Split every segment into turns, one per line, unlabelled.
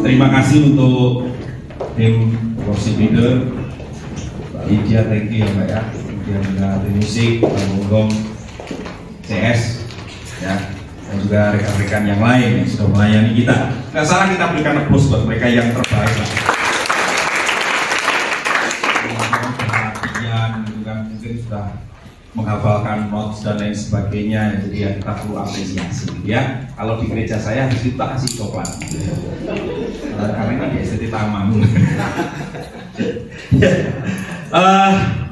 Terima kasih untuk tim worship leader, Mbak Lydia, thank you ya Mbak ya. Kemudian juga tim musik, Pak Bonggong, CS, ya, dan juga rekan-rekan yang lain yang sudah melayani kita. Nggak salah kita berikan applause buat mereka yang terbaik. Perhatian, juga mungkin sudah menghafalkan notes dan lain sebagainya, jadi ya kita perlu apresiasi ya. Kalau di gereja saya harus kita kasih coklat karena kan di STT Taman.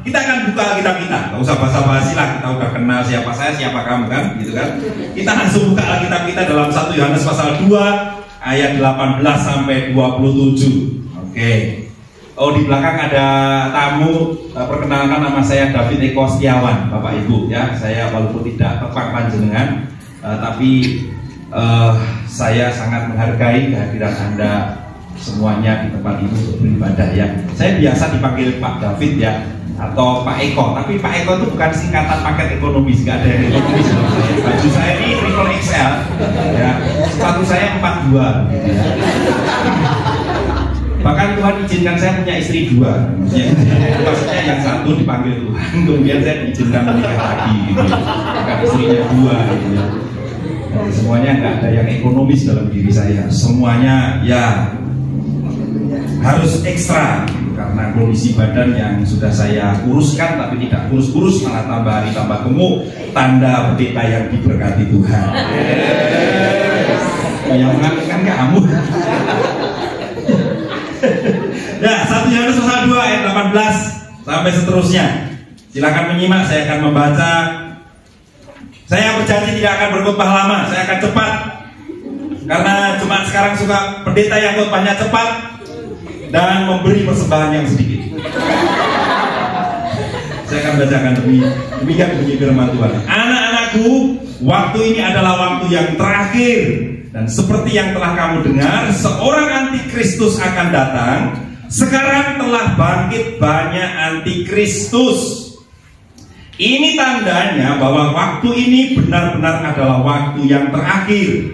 Kita akan buka kitab kita, nggak usah basa-basi lah, kita udah kenal siapa saya, siapa kamu kan, gitu kan. Kita langsung buka kitab kita dalam 1 Yohanes pasal 2 ayat 18 sampai 27. Oke. Oh, di belakang ada tamu, perkenalkan nama saya David Eko Setiawan, Bapak Ibu ya. Saya walaupun tidak tepak panjenengan, tapi saya sangat menghargai kehadiran Anda semuanya di tempat ini untuk beribadah ya. Saya biasa dipanggil Pak David ya, atau Pak Eko, tapi Pak Eko itu bukan singkatan paket ekonomis, nggak ada yang ekonomis. Baju saya ini triple XL ya, sepatu saya 42 gitu ya. Bahkan Tuhan izinkan saya punya istri 2, maksudnya yang satu dipanggil Tuhan, kemudian saya diizinkan menikah lagi gitu. Bahkan istrinya 2 gitu ya. Jadi semuanya nggak ada yang ekonomis dalam diri saya, semuanya ya harus ekstra gitu, karena kondisi badan yang sudah saya uruskan tapi tidak kurus-kurus, malah tambah hari tambah gemuk, tanda pendeta yang diberkati Tuhan. Yang mengakukan kamu. Ya, 1 Yohanes pasal 2 ayat 18 sampai seterusnya. Silakan menyimak, saya akan membaca. Saya berjanji tidak akan berkhotbah lama, saya akan cepat. Karena cuma sekarang suka pendeta yang khotbahnya cepat dan memberi persembahan yang sedikit. Saya akan bacakan demikian bunyi firman Tuhan. Anak-anakku, waktu ini adalah waktu yang terakhir. Dan seperti yang telah kamu dengar, seorang antikristus akan datang. Sekarang telah bangkit banyak antikristus. Ini tandanya bahwa waktu ini benar-benar adalah waktu yang terakhir.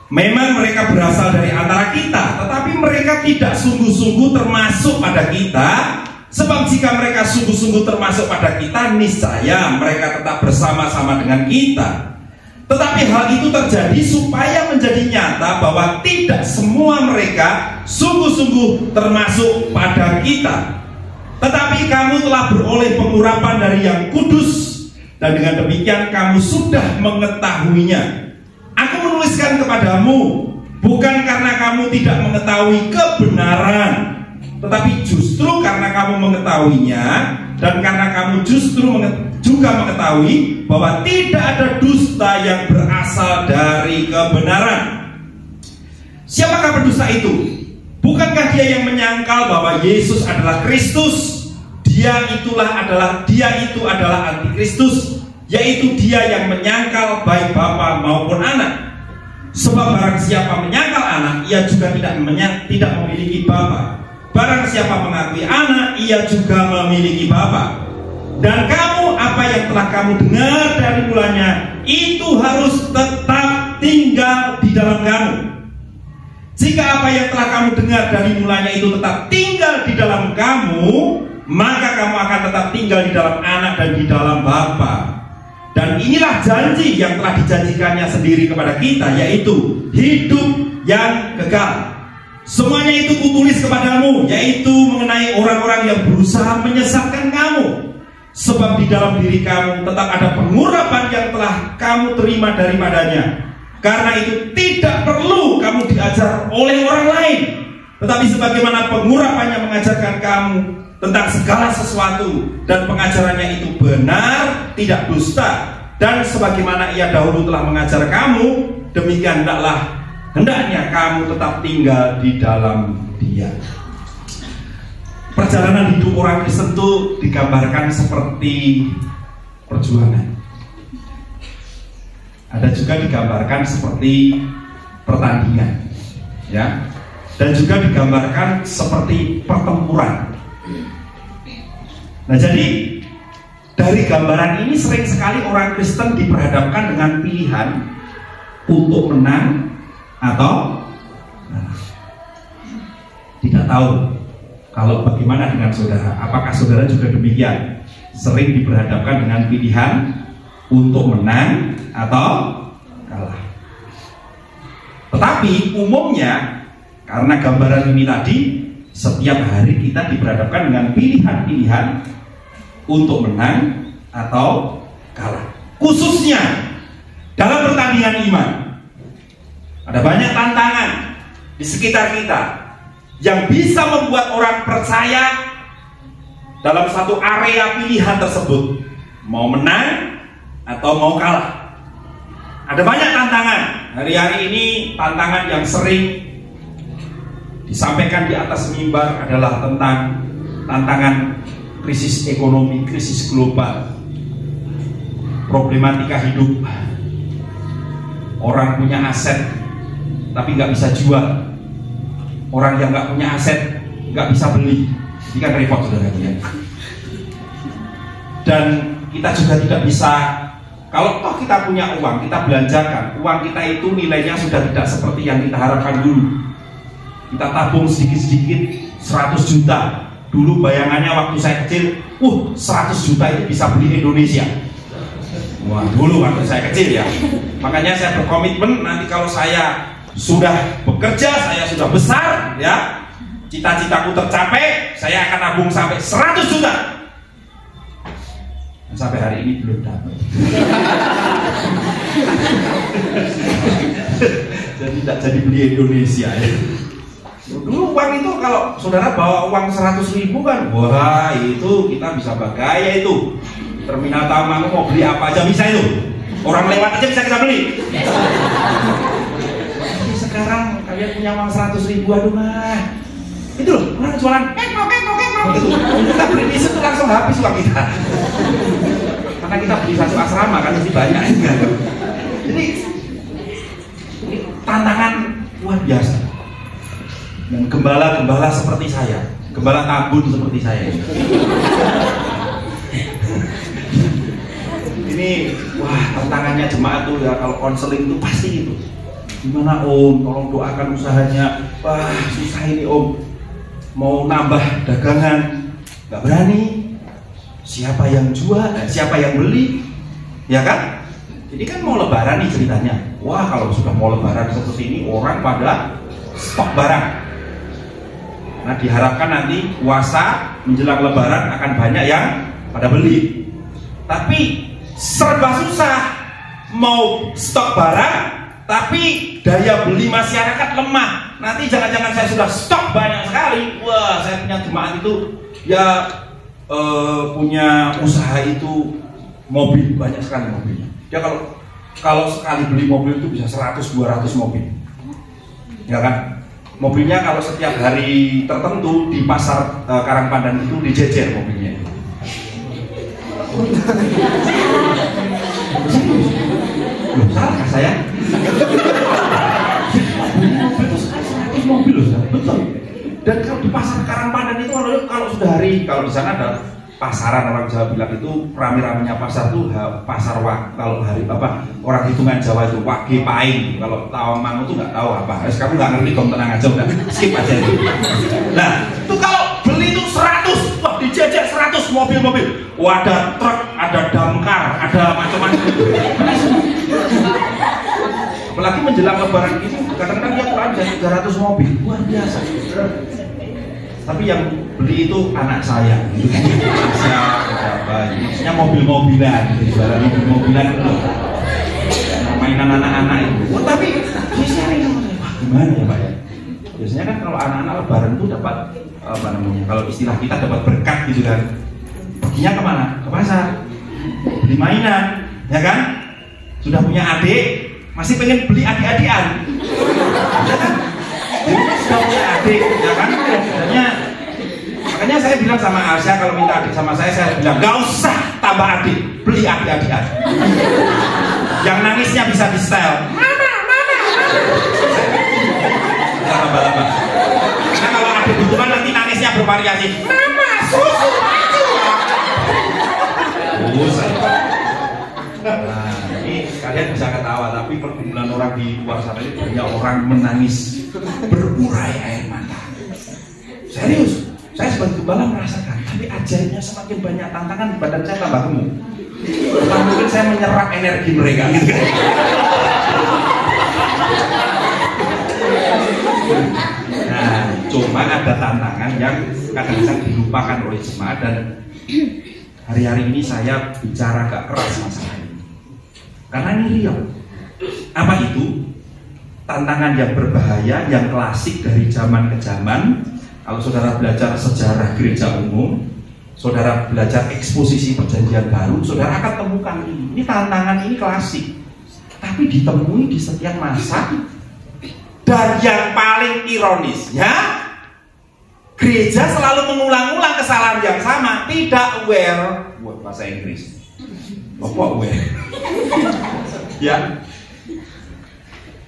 Memang mereka berasal dari antara kita, tetapi mereka tidak sungguh-sungguh termasuk pada kita. Sebab jika mereka sungguh-sungguh termasuk pada kita, niscaya mereka tetap bersama-sama dengan kita. Tetapi hal itu terjadi supaya menjadi nyata bahwa tidak semua mereka sungguh-sungguh termasuk pada kita. Tetapi kamu telah beroleh pengurapan dari Yang Kudus, dan dengan demikian kamu sudah mengetahuinya. Aku menuliskan kepadamu bukan karena kamu tidak mengetahui kebenaran, tetapi justru karena kamu mengetahuinya, dan karena kamu justru juga mengetahui bahwa tidak ada dusta yang berasal dari kebenaran. Siapakah pendusta itu? Bukankah dia yang menyangkal bahwa Yesus adalah Kristus? Dia itu adalah antikristus, yaitu dia yang menyangkal baik bapa maupun anak. Sebab barang siapa menyangkal anak, ia juga tidak memiliki bapa. Barang siapa mengakui anak, ia juga memiliki bapa. Dan kamu, apa yang telah kamu dengar dari mulanya, itu harus tetap tinggal di dalam kamu. Jika apa yang telah kamu dengar dari mulanya itu tetap tinggal di dalam kamu, maka kamu akan tetap tinggal di dalam anak dan di dalam Bapa. Dan inilah janji yang telah dijanjikannya sendiri kepada kita, yaitu hidup yang kekal. Semuanya itu kutulis kepadamu, yaitu mengenai orang-orang yang berusaha menyesatkan kamu. Sebab di dalam diri kamu tetap ada pengurapan yang telah kamu terima daripadanya. Karena itu tidak perlu kamu diajar oleh orang lain, tetapi sebagaimana pengurapannya mengajarkan kamu tentang segala sesuatu, dan pengajarannya itu benar, tidak dusta. Dan sebagaimana ia dahulu telah mengajar kamu, demikian hendaknya kamu tetap tinggal di dalam dia. Perjalanan hidup orang Kristen itu digambarkan seperti perjuangan. Ada juga digambarkan seperti pertandingan, ya, dan juga digambarkan seperti pertempuran. Nah, jadi dari gambaran ini sering sekali orang Kristen diperhadapkan dengan pilihan untuk menang atau Tidak tahu kalau bagaimana dengan saudara. Apakah saudara juga demikian? Sering diperhadapkan dengan pilihan untuk menang atau kalah. Tetapi umumnya karena gambaran ini tadi, setiap hari kita diperhadapkan dengan pilihan-pilihan untuk menang atau kalah. Khususnya dalam pertandingan iman, ada banyak tantangan di sekitar kita yang bisa membuat orang percaya dalam satu area pilihan tersebut, mau menang atau mau kalah. Ada banyak tantangan. Hari-hari ini tantangan yang sering disampaikan di atas mimbar adalah tentang tantangan krisis ekonomi, krisis global, problematika hidup. Orang punya aset tapi nggak bisa jual. Orang yang nggak punya aset nggak bisa beli. Ini kan repot, saudara ya. Dan kita juga tidak bisa, kalau toh kita punya uang, kita belanjakan, uang kita itu nilainya sudah tidak seperti yang kita harapkan dulu. Kita tabung sedikit-sedikit 100 juta. Dulu bayangannya waktu saya kecil, 100 juta itu bisa beli Indonesia. Wah, dulu waktu saya kecil ya. Makanya saya berkomitmen nanti kalau saya sudah bekerja, saya sudah besar ya, cita-citaku tercapai, saya akan nabung sampai 100 juta. Dan sampai hari ini belum dapat. Jadi tidak jadi beli Indonesia ya. Dulu uang itu kalau saudara bawa uang 100.000 kan, wah itu kita bisa bergaya itu. Terminal Taman mau beli apa aja bisa itu. Orang lewat aja bisa kita beli. Tapi sekarang kalian punya uang 100.000, aduh mah. Itu loh, orang jualan gitu. Kita beli di situ langsung habis uang kita. Karena kita beli satu asrama kan mesti banyak. Jadi ini tantangan luar biasa. Dan gembala-gembala seperti saya, gembala kabun seperti saya ini, wah tantangannya jemaat tuh ya, kalau konseling itu pasti gitu. Gimana om, tolong doakan usahanya, wah susah ini om, mau nambah dagangan, nggak berani, siapa yang jual, siapa yang beli, ya kan? Jadi kan mau lebaran nih ceritanya, wah kalau sudah mau lebaran seperti ini orang pada stok barang. Nah diharapkan nanti puasa menjelang lebaran akan banyak yang pada beli. Tapi serba susah, mau stok barang tapi daya beli masyarakat lemah. Nanti jangan-jangan saya sudah stok banyak sekali, wah saya punya jemaat itu ya punya usaha itu mobil, banyak sekali mobilnya. Dia kalau sekali beli mobil itu bisa 100-200 mobil, ya kan? Mobilnya kalau setiap hari tertentu di pasar Karangpandan itu dijejer mobilnya. Loh, salah kah saya? Mobil loh, betul. Dan kalau di pasar Karangpandan itu kalau sudah hari, kalau di sana ada pasaran, orang Jawa bilang itu rame-ramenya pasar tuh pasar kalau hari apa orang hitungan Jawa itu wage paing. Kalau Tawang itu nggak tahu apa. Kamu nggak ngerti, kamu tenang aja, udah skip aja itu. Nah itu kalau beli itu 100, wah dijejer 100 mobil-mobil. Wah ada truk, ada damkar, ada macam-macam. Apalagi menjelang lebaran itu kadang-kadang dia Quran jadi 300 mobil, luar biasa. Tapi yang beli itu anak saya, maksudnya mobil-mobilan, jualan mobil-mobilan itu, mainan anak-anak itu. Oh, tapi biasanya gimana ya Pak ya? Biasanya kan kalau anak-anak lebaran itu dapat apa namanya? Kalau istilah kita dapat berkat gitu kan. Perginya kemana? Ke pasar, beli mainan, ya kan? Sudah punya adik, masih pengen beli adik-adikan. Sudah punya adik, ya kan? Makanya saya bilang sama Arsya, kalau minta adik sama saya bilang gak usah tambah adik, beli adik-adikan. Yang nangisnya bisa di style. Mama. Lama-lama. Karena kalau adik butuhan nanti nangisnya bervariasi. Mama, susu maju. Nah, ini kalian bisa ketawa, tapi pergumulan orang di luar sana ini banyak orang menangis berurai air mata. Serius, saya sebagai gembala merasakan. Tapi ajaibnya semakin banyak tantangan, badan saya tambah gemuk. Mungkin saya menyerap energi mereka gitu kan. Nah, cuma ada tantangan yang kadang-kadang dilupakan oleh jemaat, dan hari-hari ini saya bicara agak keras masalah ini. Karena ini real. Apa itu? Tantangan yang berbahaya, yang klasik dari zaman ke zaman. Kalau saudara belajar sejarah gereja umum, saudara belajar eksposisi perjanjian baru, saudara akan temukan ini. Ini tantangan ini klasik, tapi ditemui di setiap masa. Dan yang paling ironisnya, gereja selalu mengulang-ulang kesalahan yang sama, tidak aware. Buat bahasa Inggris, apa aware? Ya,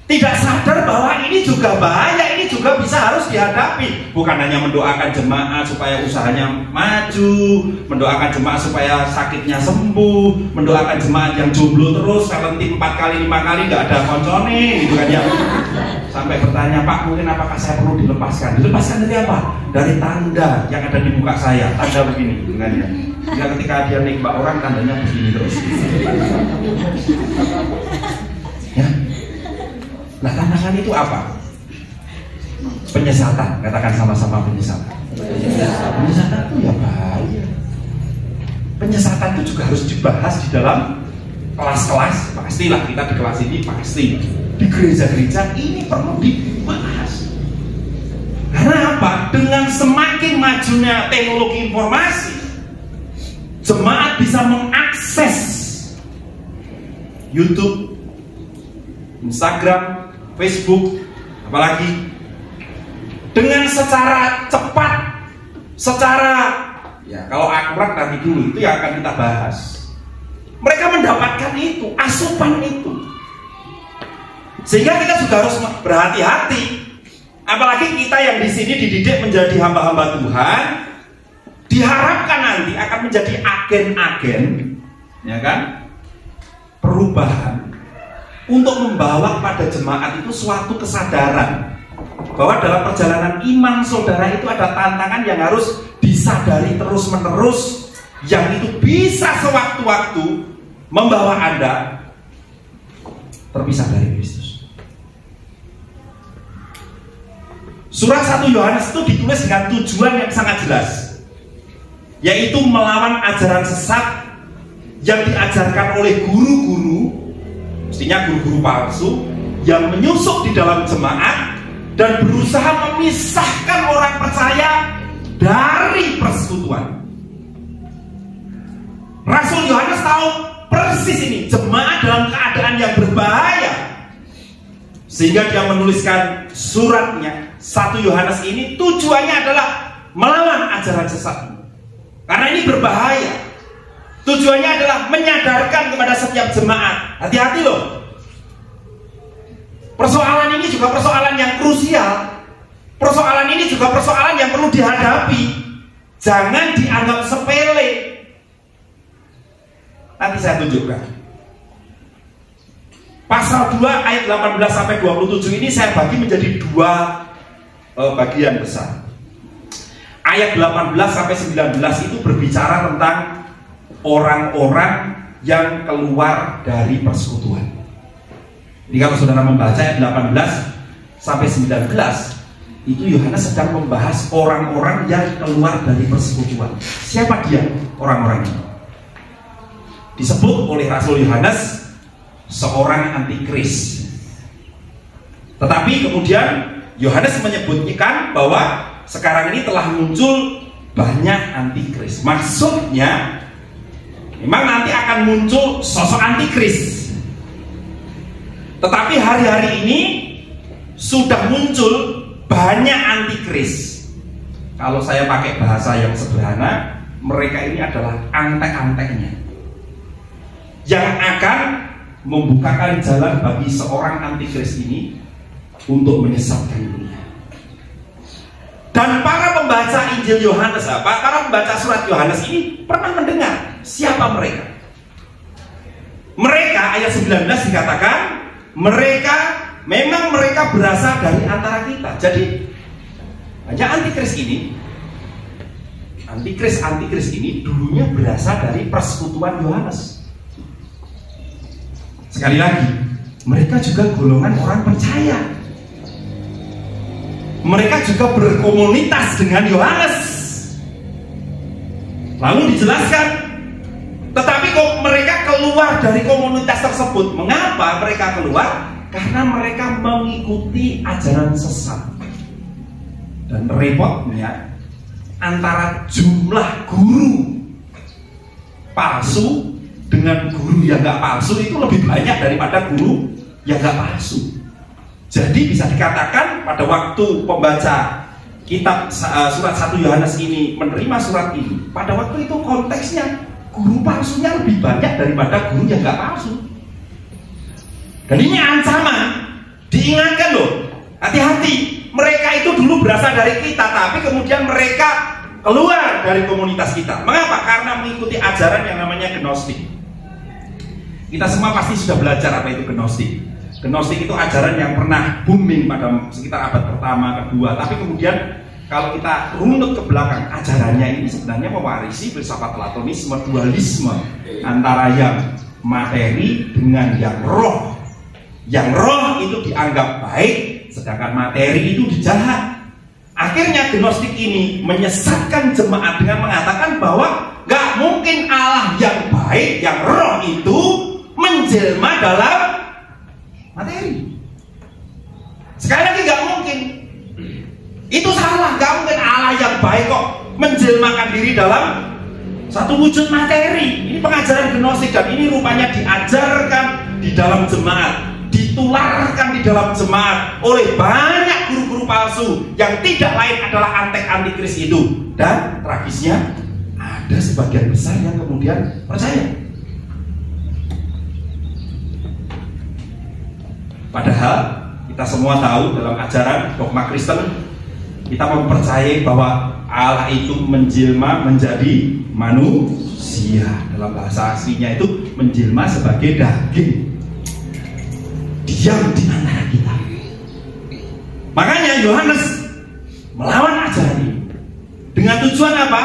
tidak sadar bahwa ini juga bahaya, ini juga bisa harus dihadapi. Bukan hanya mendoakan jemaat supaya usahanya maju, mendoakan jemaat supaya sakitnya sembuh, mendoakan jemaat yang jomblo terus, Valentine 4 kali 5 kali nggak ada koncone, gitu kan ya. Sampai bertanya, Pak, mungkin apakah saya perlu dilepaskan? Dilepaskan dari apa? Dari tanda yang ada di muka saya, tanda begini, gitu kan ya. Jika ketika dia nembak orang, tandanya begini terus. Ya. Nah, tantangan itu apa? Penyesatan, katakan sama-sama penyesatan. Penyesatan itu ya bahaya. Penyesatan itu juga harus dibahas di dalam kelas-kelas. Pastilah kita di kelas ini pasti. Di gereja-gereja ini perlu dibahas. Karena apa? Dengan semakin majunya teknologi informasi, jemaat bisa mengakses YouTube, Instagram, Facebook, apalagi dengan secara cepat, secara ya kalau akurat nanti dulu itu yang akan kita bahas. Mereka mendapatkan itu, asupan itu, sehingga kita juga harus berhati-hati. Apalagi kita yang di sini dididik menjadi hamba-hamba Tuhan, diharapkan nanti akan menjadi agen-agen, ya kan, perubahan untuk membawa pada jemaat itu suatu kesadaran bahwa dalam perjalanan iman saudara itu ada tantangan yang harus disadari terus-menerus, yang itu bisa sewaktu-waktu membawa Anda terpisah dari Kristus. Surat 1 Yohanes itu ditulis dengan tujuan yang sangat jelas, yaitu melawan ajaran sesat yang diajarkan oleh guru-guru, mestinya guru-guru palsu, yang menyusup di dalam jemaat dan berusaha memisahkan orang percaya dari persekutuan. Rasul Yohanes tahu persis ini, jemaat dalam keadaan yang berbahaya, sehingga dia menuliskan suratnya 1 Yohanes ini. Tujuannya adalah melawan ajaran sesat, karena ini berbahaya. Tujuannya adalah menyadarkan kepada setiap jemaat, hati-hati loh. Persoalan ini juga persoalan yang krusial. Persoalan ini juga persoalan yang perlu dihadapi. Jangan dianggap sepele. Nanti saya tunjukkan. Pasal 2 ayat 18 sampai 27 ini saya bagi menjadi dua bagian besar. Ayat 18 sampai 19 itu berbicara tentang orang-orang yang keluar dari persekutuan. Jadi kalau saudara membaca ayat 18 sampai 19, itu Yohanes sedang membahas orang-orang yang keluar dari persekutuan. Siapa dia orang-orang ini? Disebut oleh Rasul Yohanes seorang antikris. Tetapi kemudian Yohanes menyebutkan bahwa sekarang ini telah muncul banyak antikris. Maksudnya memang nanti akan muncul sosok antikris. Tetapi hari-hari ini sudah muncul banyak antikris. Kalau saya pakai bahasa yang sederhana, mereka ini adalah antek-anteknya yang akan membukakan jalan bagi seorang antikris ini untuk menyesatkan dunia. Dan para pembaca Injil Yohanes, para pembaca surat Yohanes ini pernah mendengar siapa mereka. Mereka, ayat 19 dikatakan, mereka berasal dari antara kita. Jadi Hanya antikris ini dulunya berasal dari persekutuan Yohanes. Sekali lagi, mereka juga golongan orang percaya. Mereka juga berkomunitas dengan Yohanes. Lalu dijelaskan, tetapi kok mereka keluar dari komunitas tersebut. Mengapa mereka keluar? Karena mereka mengikuti ajaran sesat. Dan repotnya, antara jumlah guru palsu dengan guru yang gak palsu itu lebih banyak daripada guru yang gak palsu. Jadi bisa dikatakan pada waktu pembaca kitab surat 1 Yohanes ini menerima surat ini, pada waktu itu konteksnya guru palsunya lebih banyak daripada guru yang gak palsu. Dan ini ancaman, diingatkan loh, hati-hati. Mereka itu dulu berasal dari kita, tapi kemudian mereka keluar dari komunitas kita. Mengapa? Karena mengikuti ajaran yang namanya Gnostik. Kita semua pasti sudah belajar apa itu Gnostik. Gnostik itu ajaran yang pernah booming pada sekitar abad pertama, kedua. Tapi kemudian kalau kita runut ke belakang, ajarannya ini sebenarnya mewarisi filsafat Platonisme, dualisme antara yang materi dengan yang roh. Yang roh itu dianggap baik, sedangkan materi itu dijahat. Akhirnya Gnostik ini menyesatkan jemaat dengan mengatakan bahwa gak mungkin Allah yang baik, yang roh itu menjelma dalam materi. Sekali lagi gak mungkin. Itu salah, gak mungkin Allah yang baik kok menjelmakan diri dalam satu wujud materi. Ini pengajaran Gnostik dan ini rupanya diajarkan di dalam jemaat, ditularkan di dalam jemaat oleh banyak guru-guru palsu yang tidak lain adalah antikris itu. Dan tragisnya ada sebagian besar yang kemudian percaya. Padahal kita semua tahu dalam ajaran dogma Kristen kita mempercayai bahwa Allah itu menjelma menjadi manusia. Dalam bahasa aslinya itu menjelma sebagai daging, diam di antara kita. Makanya Yohanes melawan ajaran ini dengan tujuan apa?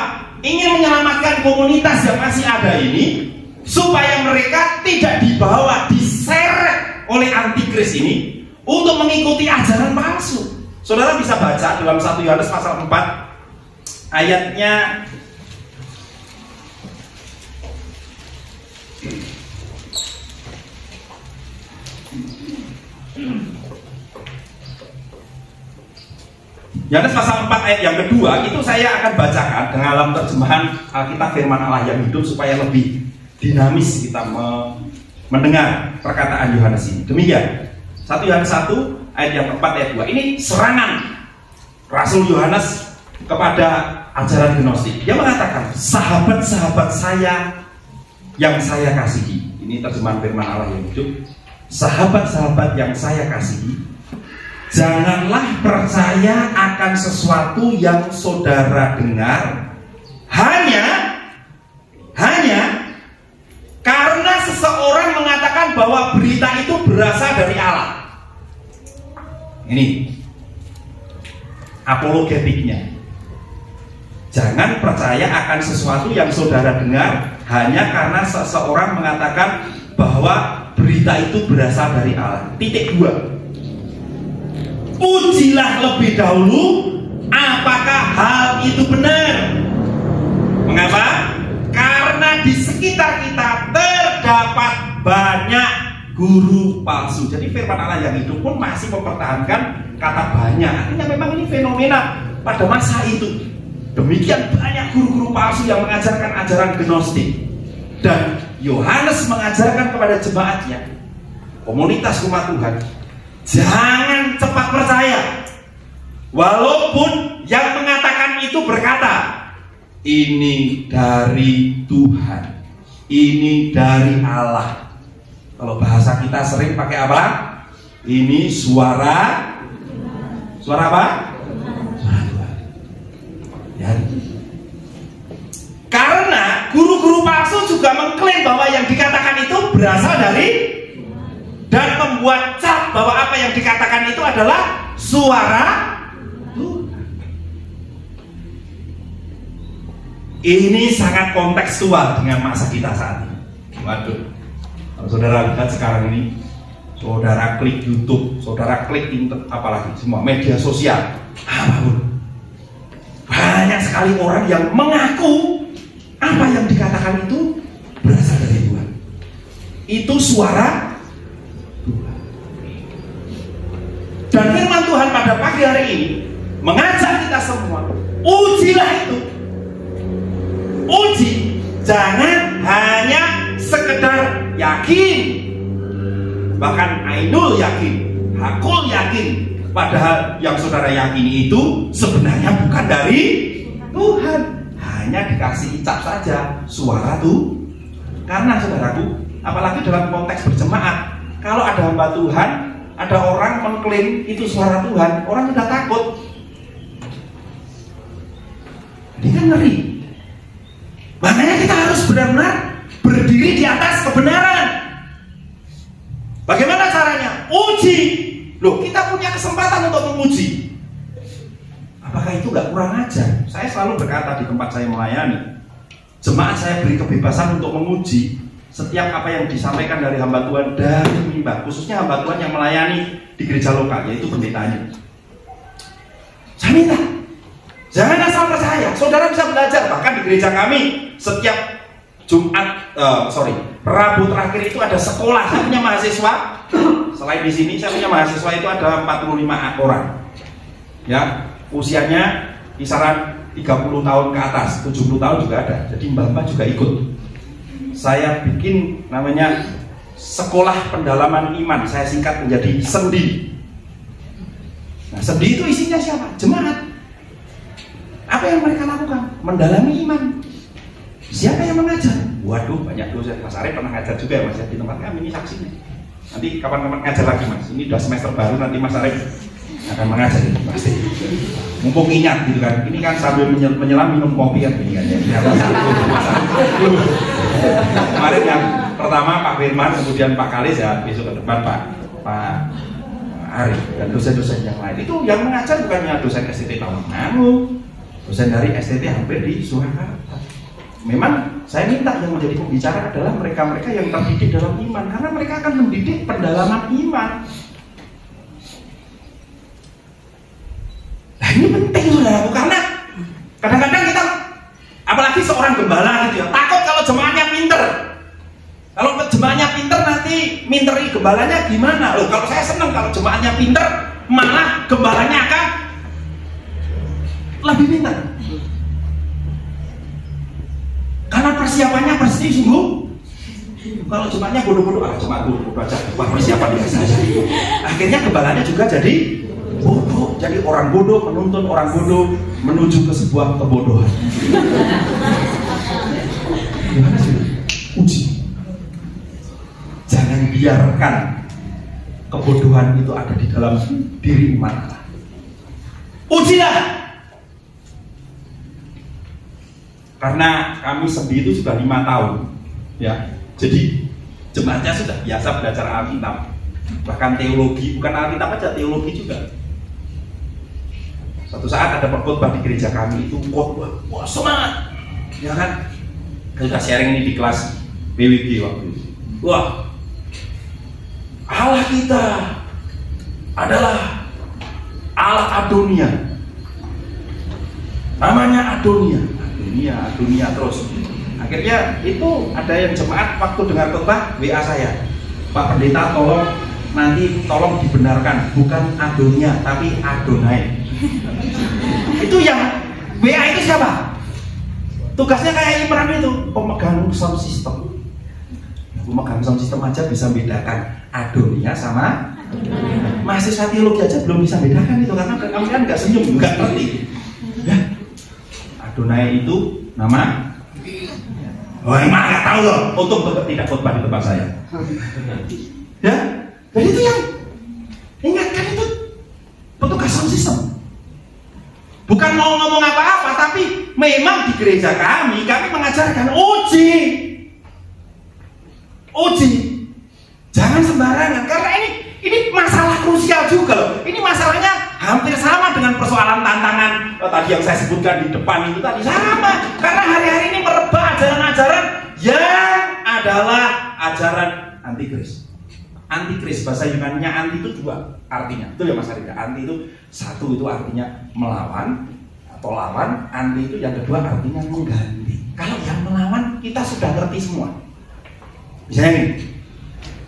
Ingin menyelamatkan komunitas yang masih ada ini supaya mereka tidak dibawa, diseret oleh antikris ini untuk mengikuti ajaran palsu. Saudara bisa baca dalam 1 Yohanes pasal 4 ayatnya Yohanes pasal 4 ayat yang kedua itu saya akan bacakan dalam terjemahan Alkitab Firman Allah yang hidup supaya lebih dinamis kita mendengar perkataan Yohanes ini. Demikian 1 Yohanes 1 ayat yang keempat ayat 2. Ini serangan Rasul Yohanes kepada ajaran Gnostik. Dia mengatakan, sahabat-sahabat saya yang saya kasihi. Ini terjemahan Firman Allah yang hidup. Sahabat-sahabat yang saya kasihi, janganlah percaya akan sesuatu yang saudara dengar hanya karena seseorang mengatakan bahwa berita itu berasal dari Allah. Ini apologetiknya. Jangan percaya akan sesuatu yang saudara dengar hanya karena seseorang mengatakan bahwa berita itu berasal dari Allah. Titik 2. Ujilah lebih dahulu apakah hal itu benar. Mengapa? Karena di sekitar kita terdapat banyak guru palsu. Jadi firman Allah yang hidup pun masih mempertahankan kata banyak. Artinya memang ini fenomena pada masa itu. Demikian banyak guru-guru palsu yang mengajarkan ajaran Gnostik. Dan Yohanes mengajarkan kepada jemaatnya, komunitas umat Tuhan, jangan cepat percaya. Walaupun yang mengatakan itu berkata, ini dari Tuhan, ini dari Allah. Kalau bahasa kita sering pakai apa? Ini suara apa? Suara Tuhan. Ya. Karena guru-guru palsu juga mengklaim bahwa yang dikatakan itu berasal dari dan membuat cap bahwa apa yang dikatakan itu adalah suara Tuhan. Ini sangat kontekstual dengan masa kita saat ini. Waduh, kalau saudara lihat sekarang ini, saudara klik YouTube, saudara klik internet, apalagi semua media sosial, apapun, banyak sekali orang yang mengaku apa yang dikatakan itu berasal dari Tuhan. Itu suara Tuhan. Dan firman Tuhan pada pagi hari ini mengajak kita semua, ujilah itu. Uji, jangan hanya sekedar yakin, bahkan ainul yakin, hakul yakin, padahal yang saudara yakini itu sebenarnya bukan dari Tuhan, hanya dikasih icap saja, suara tuh. Karena saudaraku, apalagi dalam konteks berjemaat, kalau ada hamba Tuhan, ada orang mengklaim itu suara Tuhan, orang sudah takut. Ini kan ngeri. Makanya kita harus benar-benar berdiri di atas kebenaran. Bagaimana caranya? Uji. Loh, kita punya kesempatan untuk menguji. Apakah itu nggak kurang ajar? Saya selalu berkata di tempat saya melayani, jemaat saya beri kebebasan untuk menguji setiap apa yang disampaikan dari hamba Tuhan dari mimbar, khususnya hamba Tuhan yang melayani di gereja lokal, yaitu pendetanya. Saya minta, jangan asal percaya. Saudara bisa belajar. Bahkan di gereja kami setiap Rabu terakhir itu ada sekolah. Saya punya mahasiswa. Selain di sini saya punya mahasiswa itu ada 45 orang. Ya, usianya kisaran 30 tahun ke atas, 70 tahun juga ada. Jadi mbak-mbak juga ikut. Saya bikin namanya sekolah pendalaman iman. Saya singkat menjadi sendi. Nah, sendi itu isinya siapa? Jemaat. Apa yang mereka lakukan? Mendalami iman. Siapa yang mengajar? Waduh, banyak dosen. Mas Arif pernah ngajar juga ya Mas, di tempat kami, ini saksinya. Nanti kapan-kapan ngajar lagi Mas. Ini udah semester baru, nanti Mas Arif akan mengajar ini pasti. Mumpung ingat gitu kan. Ini kan sambil menyelam minum kopi kan ini kan ya. Kemarin yang pertama Pak Firman, kemudian Pak Kalis ya, besok ke depan Pak Arif dan dosen-dosen yang lain. Itu yang mengajar bukannya dosen STT Tawangmangu, dosen dari STT hampir di Surakarta. Memang saya minta yang menjadi pembicara adalah mereka-mereka yang terdidik dalam iman, karena mereka akan mendidik pendalaman iman. Nah ini penting saudara, karena kadang-kadang kita, apalagi seorang gembala gitu ya, takut kalau jemaatnya pinter. Kalau jemaatnya pinter nanti minteri gembalanya gimana? Loh, kalau saya senang kalau jemaatnya pinter, malah gembalanya akan lebih pinter. Karena persiapannya pasti sungguh. Kalau jemaatnya bodoh-bodoh, jemaat bodoh aja, persiapan biasa saja. Akhirnya gembalanya juga jadi bodoh, jadi orang bodoh menuntun orang bodoh menuju ke sebuah kebodohan. Gimana sih? Uji. Jangan biarkan kebodohan itu ada di dalam diri umat Allah. Ujilah. Karena kami sendiri itu sudah 5 tahun, ya. Jadi jemaatnya sudah biasa belajar Alkitab, bahkan teologi, bukan Alkitab aja, teologi juga. Suatu saat ada perkhotbah di gereja kami itu khotbah, wah semangat, ya kan? Kita sharing ini di kelas BWG waktu itu. Wah, Allah kita adalah Allah Adonia, namanya Adonia terus. Akhirnya itu ada yang jemaat waktu dengar khotbah WA saya, Pak Pendeta tolong dibenarkan, bukan Adonia tapi Adonai. Itu yang WA itu siapa? Tugasnya kayak Imran itu, pemegang sound system. Pemegang sound system aja bisa bedakan Adonia sama mahasiswa teologi aja belum bisa bedakan itu, karena kalian nggak senyum, nggak ngerti. Ya. Adonai itu nama. Oh, emang nggak tahu loh. Untung tidak khotbah di tempat saya. Ya, jadi itu yang ingatkan itu petugas sound system. Bukan mau ngomong apa-apa, tapi memang di gereja kami mengajarkan uji. Jangan sembarangan, karena ini masalah krusial juga loh. Ini masalahnya hampir sama dengan persoalan tantangan tadi yang saya sebutkan di depan itu tadi, sama. Karena hari-hari ini merebak ajaran-ajaran yang adalah ajaran antikris. Antikris, bahasa Yunani-nya anti itu dua artinya. Itu ya Mas Arida. Anti itu satu itu artinya melawan atau lawan, anti itu yang kedua artinya mengganti. Kalau yang melawan kita sudah ngerti semua. Misalnya ini,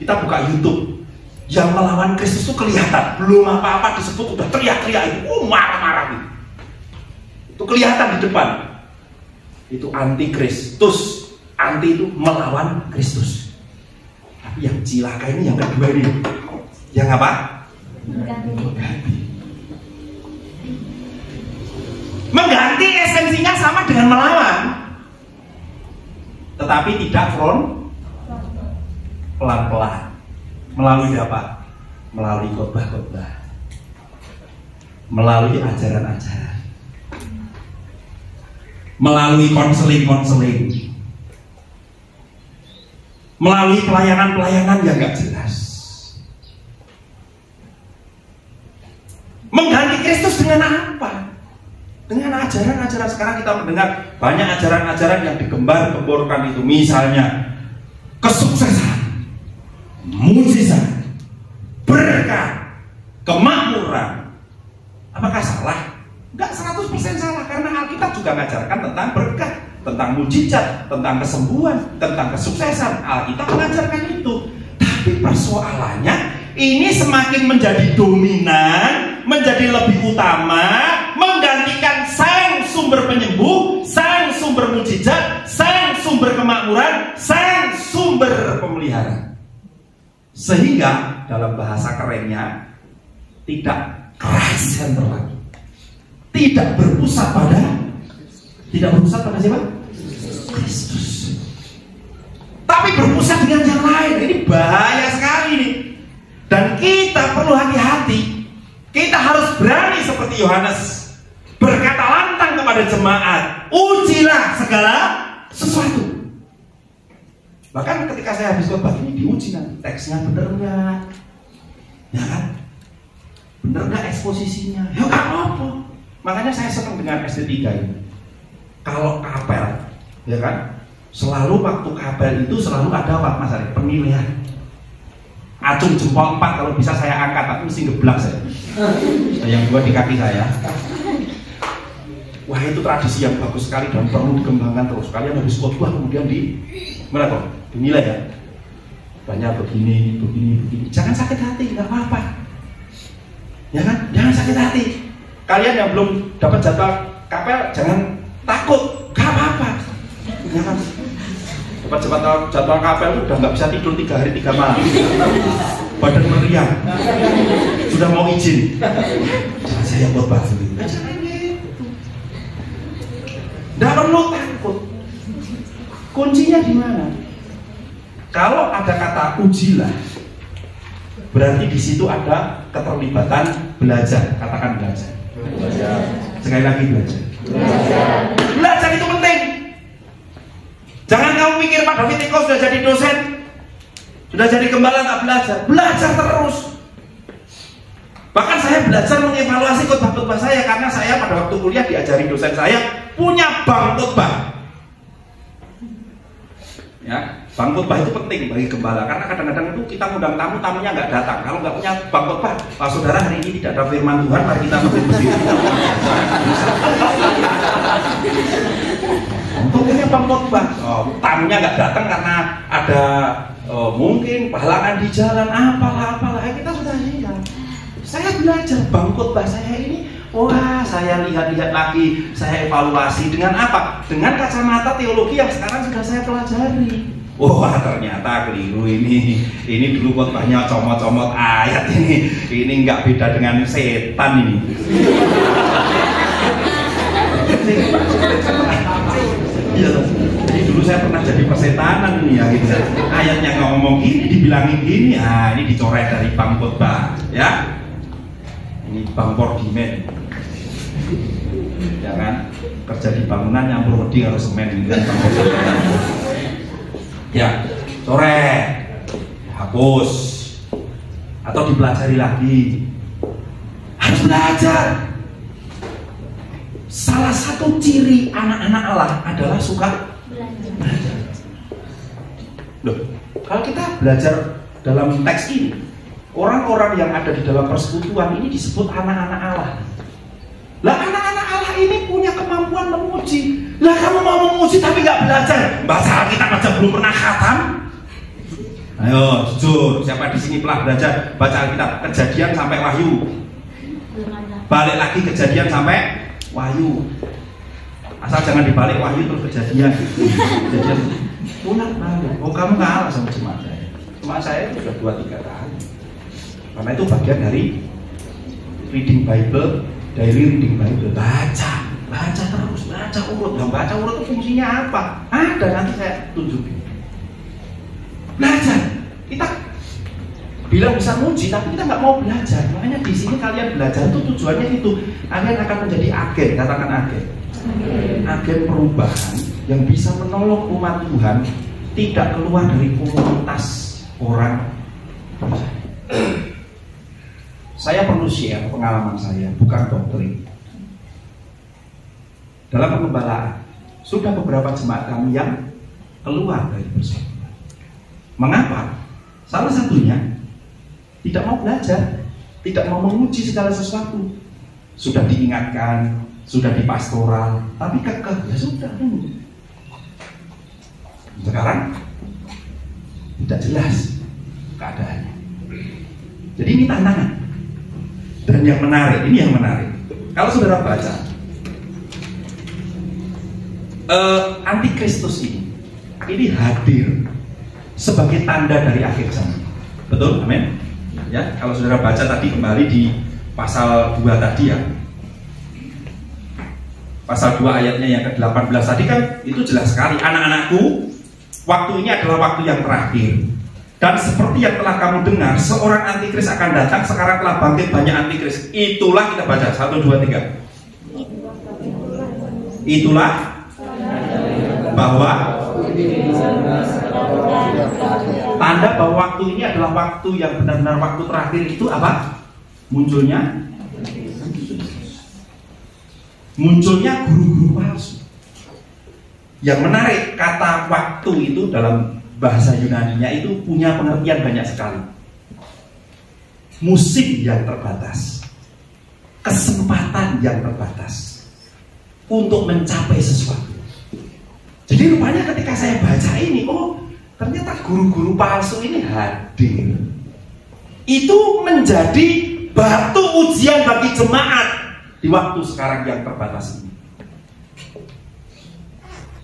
kita buka YouTube, yang melawan Kristus itu kelihatan, belum apa-apa disebut udah teriak-teriak itu, marah-marah gitu. Itu kelihatan di depan. Itu antikristus, anti itu melawan Kristus. Tapi yang cilaka ini yang kedua ini, yang apa? Mengganti. Mengganti esensinya sama dengan melawan, tetapi tidak pelan-pelan. Melalui apa? Melalui khotbah-khotbah, melalui ajaran-ajaran, melalui konseling-konseling, melalui pelayanan-pelayanan yang gak jelas. Mengganti Kristus dengan apa? Dengan ajaran-ajaran. Sekarang kita mendengar banyak ajaran-ajaran yang digembar-gemborkan itu. Misalnya kesuksesan, mujizat, berkah, kemakmuran. Apakah salah? Enggak 100% salah, karena Alkitab juga mengajarkan tentang berkah, tentang mujizat, tentang kesembuhan, tentang kesuksesan. Alkitab mengajarkan itu. Tapi persoalannya ini semakin menjadi dominan, menjadi lebih utama, menggantikan sang sumber penyembuh, sang sumber mujizat, sang sumber kemakmuran, sang sumber pemelihara. Sehingga dalam bahasa kerennya tidak Christ center lagi, tidak berpusat pada siapa? Kristus. Tapi berpusat dengan yang lain. Ini bahaya sekali nih. Dan kita perlu hati-hati. Kita harus berani seperti Yohanes berkata lantang kepada jemaat, ujilah segala sesuatu. Bahkan ketika saya habis khotbah ini diuji nanti, teksnya bener nggak, ya kan? Bener nggak eksposisinya? Ya nggak apa-apa. Makanya saya senang dengan SD3 ini. Kalau kapel, ya kan? Selalu waktu kapel itu selalu ada apa Mas Ari? Penilaian. Acung jempol 4 kalau bisa saya angkat, tapi mesti ngeblak saya. Yang dua di kaki saya. Wah, itu tradisi yang bagus sekali dan perlu dikembangkan terus. Kalian habis khotbah kemudian dinilai ya. Banyak begini. Jangan sakit hati, nggak apa-apa. Ya kan? Jangan sakit hati. Kalian yang belum dapat jadwal kapel jangan takut, nggak apa-apa. Ya kan? Dapat jadwal kapel itu udah nggak bisa tidur 3 hari 3 malam. Badan meriang. Sudah mau izin. Jangan saya khotbah gitu. Nggak perlu takut. Kuncinya di mana? Kalau ada kata ujilah, berarti di situ ada keterlibatan belajar. Katakan belajar. Sekali lagi belajar. Belajar itu penting. Jangan kamu pikir Pak David Eko sudah jadi dosen, sudah jadi gembala nggak belajar. Belajar terus. Bahkan saya belajar mengevaluasi khotbah-khotbah saya, karena saya pada waktu kuliah diajari dosen saya punya bank khotbah. Ya, bank khotbah itu penting bagi gembala, karena kadang-kadang itu kita ngundang tamu, tamunya nggak datang. Kalau nggak punya bank khotbah, Pak Saudara hari ini tidak ada firman Tuhan, mari kita berdiri. Untuk punya bank khotbah, tamunya nggak datang karena ada mungkin halangan di jalan, apalah, kita sudah siap. Saya belajar bank khotbah saya ini. Wah, saya lihat-lihat lagi, saya evaluasi dengan apa? Dengan kacamata teologi yang sekarang sudah saya pelajari. Wah, ternyata keliru ini. Ini dulu khotbahnya comot-comot ayat ini. Ini nggak beda dengan setan ini. Iya, jadi dulu saya pernah jadi persetanan ini ya. Gitu. Ayatnya ngomong gini, dibilangin gini. Ah, ini dicoret dari bank khotbah, ya. Ini bank pordimen. Ya kan, kerja di bangunan nyampur wedi harus semen ini kan. Ya, coret, hapus, atau dipelajari lagi. Harus belajar. salah satu ciri anak-anak Allah adalah suka belajar. Loh, kalau kita belajar dalam teks ini, orang-orang yang ada di dalam persekutuan ini disebut anak-anak Allah. Lah anak-anak Allah ini punya kemampuan memuji. Lah kamu mau memuji tapi nggak belajar, baca Alkitab aja belum pernah khatam. Ayo jujur, siapa di sini pernah belajar baca Alkitab Kejadian sampai Wahyu? Balik lagi Kejadian sampai Wahyu. Asal jangan dibalik Wahyu terus Kejadian. Kejadian pulang banget. Oh kamu kalah sama jemaat saya. Jemaat saya itu sudah 2-3 kali. Karena itu bagian dari reading Bible, daily reading Bible. Baca terus, baca urut. Nah, baca urut itu fungsinya apa? Ada, nanti saya tunjukin. Belajar. Kita bilang bisa muji, tapi kita nggak mau belajar. Makanya di sini kalian belajar itu tujuannya itu. Kalian akan menjadi agen, katakan agen. Agen perubahan yang bisa menolong umat Tuhan tidak keluar dari komunitas orang. Saya perlu share pengalaman saya, bukan doktrin. Dalam pengembalaan, sudah beberapa jemaat kami yang keluar dari persekutuan. Mengapa? Salah satunya tidak mau belajar, tidak mau menguji segala sesuatu. Sudah diingatkan, sudah dipastoral, tapi kekeh, ya sudah. Sekarang tidak jelas keadaannya. Jadi ini tantangan. Dan yang menarik, ini yang menarik. Kalau saudara baca, antikristus ini hadir sebagai tanda dari akhir zaman. Betul? Amin. Ya, kalau saudara baca tadi kembali di pasal 2 tadi ya. Pasal 2 ayatnya yang ke-18 tadi kan itu jelas sekali. Anak-anakku, waktu ini adalah waktu yang terakhir. Dan seperti yang telah kamu dengar, seorang antikris akan datang. Sekarang telah bangkit banyak antikris. Itulah kita baca 1, 2, 3. Itulah bahwa tanda bahwa waktu ini adalah waktu yang benar-benar waktu terakhir itu apa? Munculnya guru-guru palsu. Yang menarik, kata waktu itu dalam bahasa Yunaninya itu punya pengertian banyak sekali. Musim yang terbatas, kesempatan yang terbatas untuk mencapai sesuatu. Jadi rupanya ketika saya baca ini, oh ternyata guru-guru palsu ini hadir. Itu menjadi batu ujian bagi jemaat di waktu sekarang yang terbatas ini.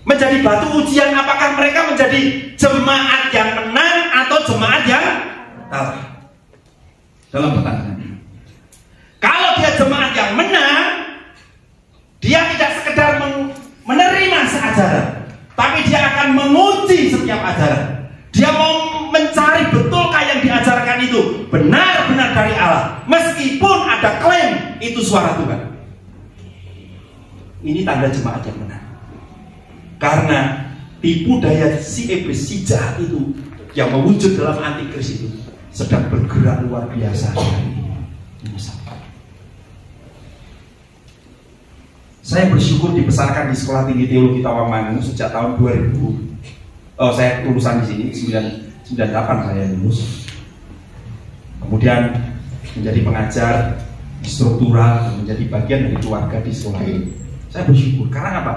Menjadi batu ujian apakah mereka menjadi jemaat yang menang atau jemaat yang kalah dalam pertandingan. Kalau dia jemaat yang menang, dia tidak sekedar menerima seajaran, tapi dia akan menguji setiap ajaran. Dia mau mencari betulkah yang diajarkan itu benar-benar dari Allah, meskipun ada klaim itu suara Tuhan. Ini tanda jemaat yang menang. Karena tipu daya si iblis, si jahat itu yang mewujud dalam antikris itu sedang bergerak luar biasa. Saya bersyukur dibesarkan di Sekolah Tinggi Teologi Tawangmangu sejak tahun 2000. Saya lulusan di sini 98 saya lulus. Kemudian menjadi pengajar struktural, menjadi bagian dari keluarga di sekolah ini. Saya bersyukur karena apa?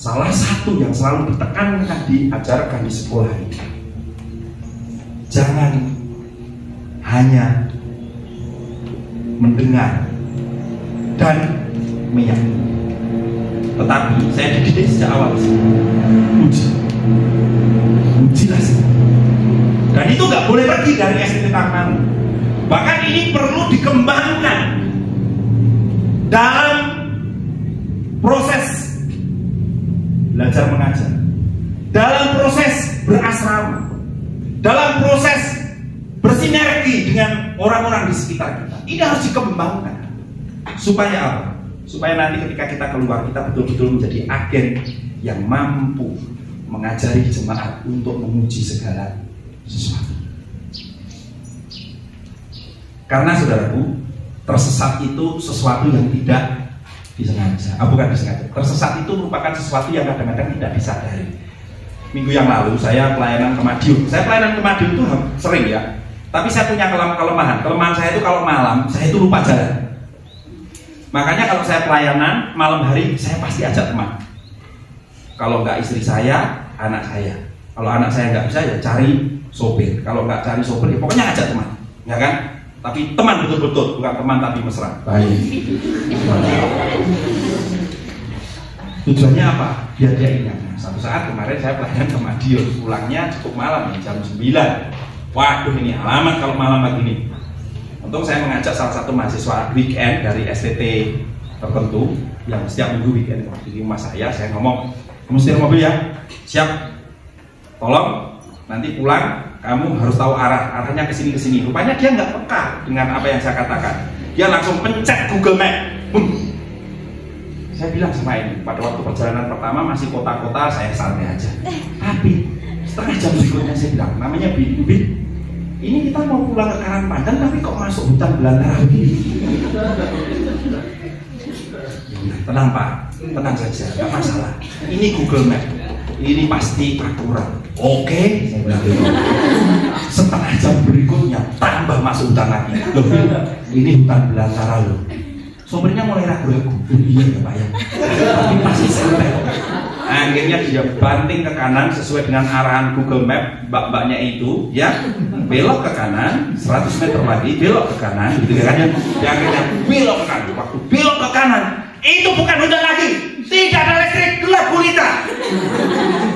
Salah satu yang selalu ditekankan, diajarkan di sekolah ini, jangan hanya mendengar dan meyakini, tetapi saya dididik sejak awal ujilah sih. Dan itu nggak boleh pergi dari STT Tawangmangu. Bahkan ini perlu dikembangkan dalam proses belajar mengajar, dalam proses berasrama, dalam proses bersinergi dengan orang-orang di sekitar kita. Ini harus dikembangkan. Supaya apa? Supaya nanti ketika kita keluar, kita betul-betul menjadi agen yang mampu mengajari jemaat untuk memuji segala sesuatu. Karena saudaraku, tersesat itu sesuatu yang tidak disengaja. Bukan disengaja. Tersesat itu merupakan sesuatu yang kadang-kadang tidak disadari. Minggu yang lalu saya pelayanan ke Madiun. Saya pelayanan ke Madiun itu sering ya. Tapi saya punya kelemahan. Kelemahan saya itu kalau malam, saya itu lupa jalan. Makanya kalau saya pelayanan malam hari, saya pasti ajak teman. Kalau nggak istri saya, anak saya. Kalau anak saya nggak bisa, ya cari sopir. Kalau nggak cari sopir, ya pokoknya ajak teman, ya kan? Tapi teman betul-betul, bukan teman tapi mesra. Baik. Tujuannya apa? Biar dia ingat. Satu saat kemarin saya pelayanan ke Madiun, pulangnya cukup malam, jam 9. Waduh, ini alamat kalau malam begini. Untung saya mengajak salah satu mahasiswa weekend dari STT tertentu yang setiap minggu weekend di rumah saya ngomong, kamu setir mobil ya? Siap. Tolong nanti pulang kamu harus tahu arahnya ke sini. Rupanya dia nggak peka dengan apa yang saya katakan. Dia langsung pencet Google Map. Saya bilang sama ini, pada waktu perjalanan pertama masih kota-kota saya santai aja. Tapi setengah jam berikutnya saya bilang, namanya Bin, ini kita mau pulang ke Karangpandan tapi kok masuk hutan belantara begini? Tenang Pak, tenang saja, nggak masalah. Ini Google Map, ini pasti aturan. Oke, saya bilang gitu. Setengah jam berikutnya tambah masuk hutan lagi. Loh, ini hutan belantara loh. Sopirnya mulai ragu-ragu. Iya ya Pak ya, tapi pasti sampai. Akhirnya dia banting ke kanan sesuai dengan arahan Google Map mbak-mbaknya itu, ya, belok ke kanan 100 meter lagi, belok ke kanan, gitu kan ya. Dia akhirnya belok ke kanan. Waktu belok ke kanan, itu bukan hutan lagi, tidak ada listrik, gelap gulita.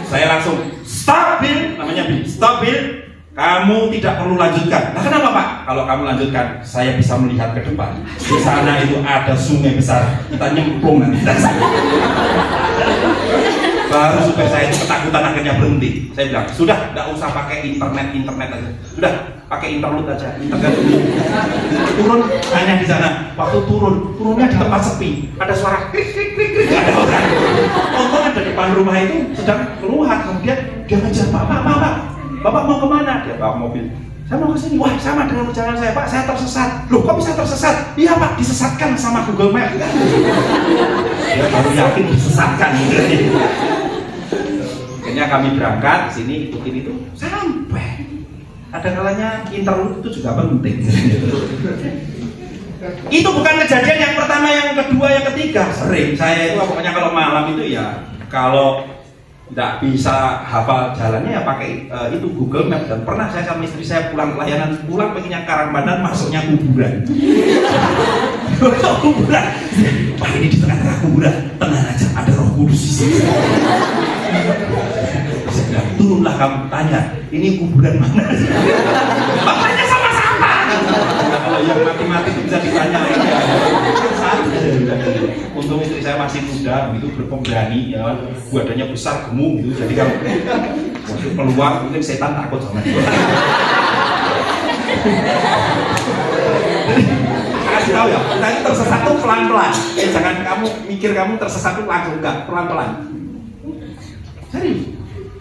Saya langsung stop Bill, namanya Bill, stop Bill. Kamu tidak perlu lanjutkan. Nah kenapa Pak? Kalau kamu lanjutkan, saya bisa melihat ke depan. Di sana itu ada sungai besar. Kita nyemplung nanti. Baru supaya saya itu ketakutan akhirnya berhenti. Saya bilang, sudah, tidak usah pakai internet aja. Sudah, pakai internet aja. Internet dulu. Turun hanya di sana. Waktu turunnya di tempat sepi. Ada suara krik krik krik krik. Gak ada orang. Untung ada depan rumah itu sedang keluar. Kemudian dia ngejar, Bapak mau kemana? Dia bawa mobil. Saya mau ke sini. Wah, sama dengan perjalanan saya, Pak. Saya tersesat. Loh, kok bisa tersesat? Iya, Pak, disesatkan sama Google Map. Dia baru yakin disesatkan. Akhirnya kami berangkat sini, ikutin itu sampai. Ada kalanya interlude itu juga penting. Itu bukan kejadian yang pertama, yang kedua, yang ketiga. Sering saya itu pokoknya kalau malam itu ya, kalau tidak bisa hafal jalannya ya pakai itu Google Map. Dan pernah saya sama istri saya pulang pengennya Karangpandan, masuknya kuburan. Kuburan. Pak, ini di tengah-tengah kuburan, tenang aja, ada Roh Kudus di sini. Saya bilang, turunlah kamu tanya, ini kuburan mana? Bapaknya sama-sama. Kalau yang mati-mati itu bisa ditanya lagi. Untung istri saya masih muda, begitu berpemberani, ya, badannya besar, gemuk gitu. Jadi kalau keluar mungkin setan takut sama dia. Kasih tahu ya, kita ini tersesat tuh pelan-pelan. Jangan kamu mikir kamu tersesat tuh langsung, enggak, pelan-pelan. Serius.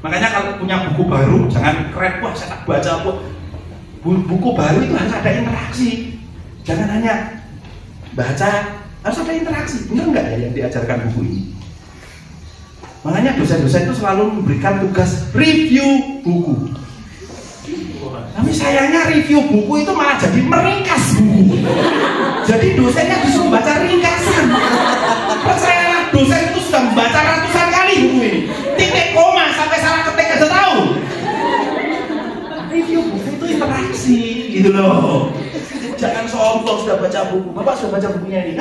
Makanya kalau punya buku baru jangan keren, wah saya tak baca apa. Buku baru itu harus ada interaksi. Jangan hanya baca, harus ada interaksi. Benar nggak ya yang diajarkan buku ini? Makanya dosen-dosen itu selalu memberikan tugas review buku. Tapi sayangnya review buku itu malah jadi meringkas buku. Jadi dosennya disuruh baca ringkasan. Percayalah, dosen itu sudah membaca ratusan kali buku ini. Titik koma sampai salah ketik aja tahu. Review buku itu interaksi, gitu loh. Jangan sombong sudah baca buku. Bapak sudah baca bukunya ini.